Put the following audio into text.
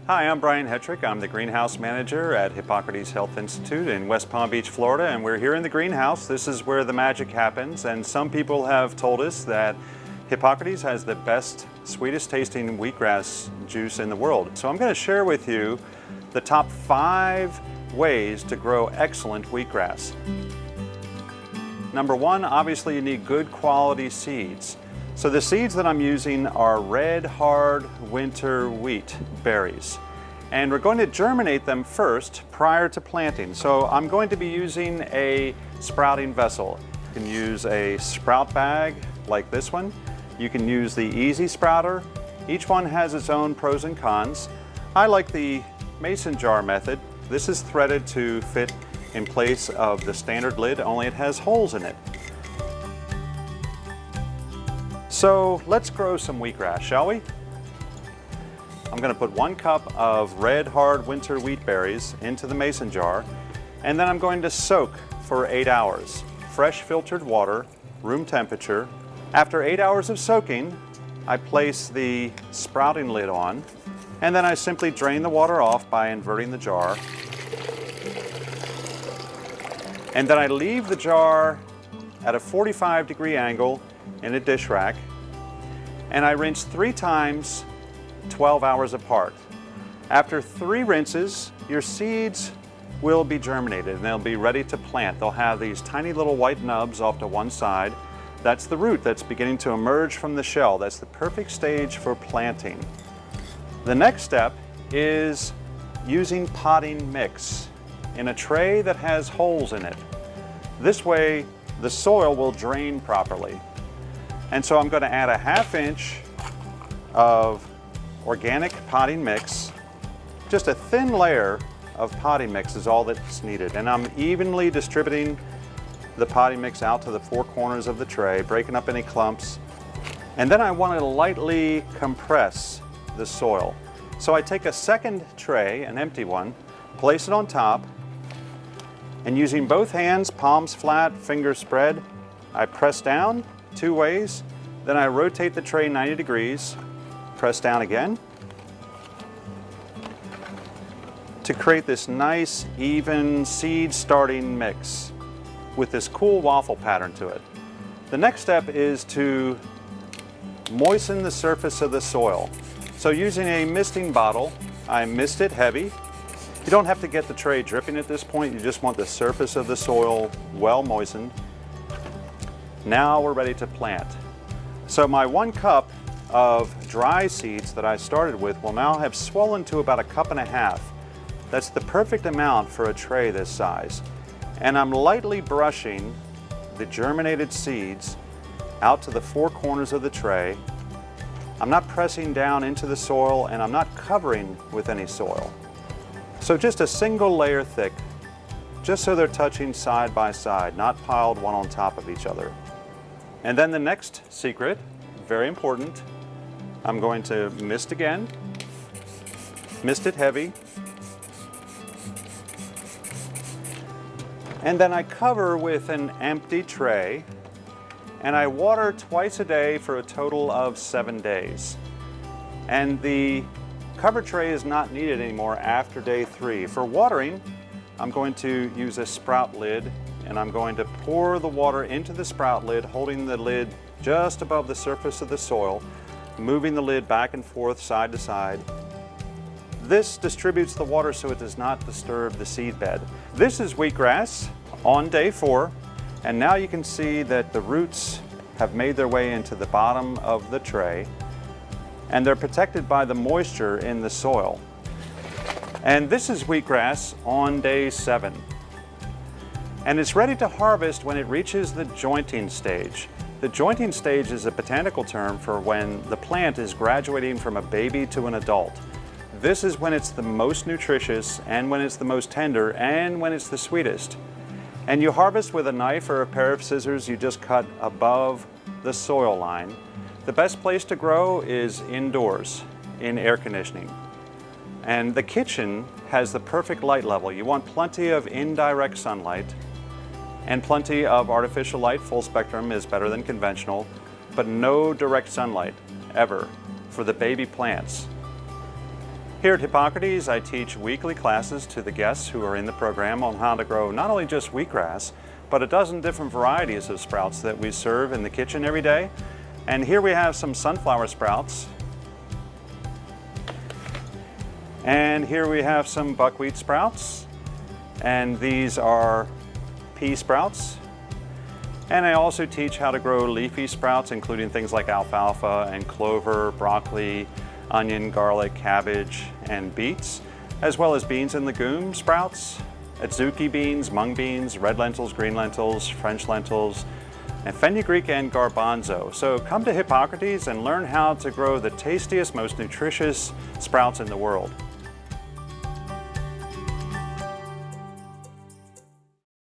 Hi, I'm Brian Hetrick. I'm the greenhouse manager at Hippocrates Health Institute in West Palm Beach, Florida, and we're here in the greenhouse. This is where the magic happens, and some people have told us that Hippocrates has the best, sweetest tasting wheatgrass juice in the world. So I'm going to share with you the top 5 ways to grow excellent wheatgrass. Number 1, obviously you need good quality seeds. So the seeds that I'm using are red, hard winter wheat berries. And we're going to germinate them first prior to planting. So I'm going to be using a sprouting vessel. You can use a sprout bag like this one. You can use the easy sprouter. Each one has its own pros and cons. I like the mason jar method. This is threaded to fit in place of the standard lid, only it has holes in it. So let's grow some wheatgrass, shall we? I'm going to put 1 cup of red hard winter wheat berries into the mason jar, and then I'm going to soak for 8 hours. Fresh filtered water, room temperature. After 8 hours of soaking, I place the sprouting lid on, and then I simply drain the water off by inverting the jar. And then I leave the jar at a 45-degree angle in a dish rack, and I rinse 3 times 12 hours apart. After 3 rinses, your seeds will be germinated and they'll be ready to plant. They'll have these tiny little white nubs off to one side. That's the root that's beginning to emerge from the shell. That's the perfect stage for planting. The next step is using potting mix in a tray that has holes in it. This way the soil will drain properly. And so I'm going to add a 1/2 inch of organic potting mix. Just a thin layer of potting mix is all that's needed. And I'm evenly distributing the potting mix out to the 4 corners of the tray, breaking up any clumps. And then I want to lightly compress the soil. So I take a second tray, an empty one, place it on top, and using both hands, palms flat, fingers spread, I press down 2 ways, then I rotate the tray 90 degrees, press down again, to create this nice, even seed starting mix with this cool waffle pattern to it. The next step is to moisten the surface of the soil. So using a misting bottle, I mist it heavy. You don't have to get the tray dripping at this point, you just want the surface of the soil well moistened. Now we're ready to plant. So my 1 cup of dry seeds that I started with will now have swollen to about 1.5 cups. That's the perfect amount for a tray this size. And I'm lightly brushing the germinated seeds out to the 4 corners of the tray. I'm not pressing down into the soil and I'm not covering with any soil. So just a single layer thick, just so they're touching side by side, not piled one on top of each other. And then the next secret, very important, I'm going to mist again, mist it heavy, and then I cover with an empty tray, and I water twice a day for a total of 7 days. And the cover tray is not needed anymore after day 3. For watering, I'm going to use a sprout lid, and I'm going to pour the water into the sprout lid, holding the lid just above the surface of the soil, moving the lid back and forth side to side. This distributes the water so it does not disturb the seed bed. This is wheatgrass on day 4, and now you can see that the roots have made their way into the bottom of the tray, and they're protected by the moisture in the soil. And this is wheatgrass on day 7. And it's ready to harvest when it reaches the jointing stage. The jointing stage is a botanical term for when the plant is graduating from a baby to an adult. This is when it's the most nutritious and when it's the most tender and when it's the sweetest. And you harvest with a knife or a pair of scissors you just cut above the soil line. The best place to grow is indoors in air conditioning. And the kitchen has the perfect light level. You want plenty of indirect sunlight and plenty of artificial light. Full spectrum is better than conventional, but no direct sunlight ever for the baby plants. Here at Hippocrates, I teach weekly classes to the guests who are in the program on how to grow not only just wheatgrass, but a dozen different varieties of sprouts that we serve in the kitchen every day. And here we have some sunflower sprouts. And here we have some buckwheat sprouts. And these are pea sprouts. And I also teach how to grow leafy sprouts, including things like alfalfa and clover, broccoli, onion, garlic, cabbage, and beets, as well as beans and legume sprouts, adzuki beans, mung beans, red lentils, green lentils, French lentils, and fenugreek and garbanzo. So come to Hippocrates and learn how to grow the tastiest, most nutritious sprouts in the world.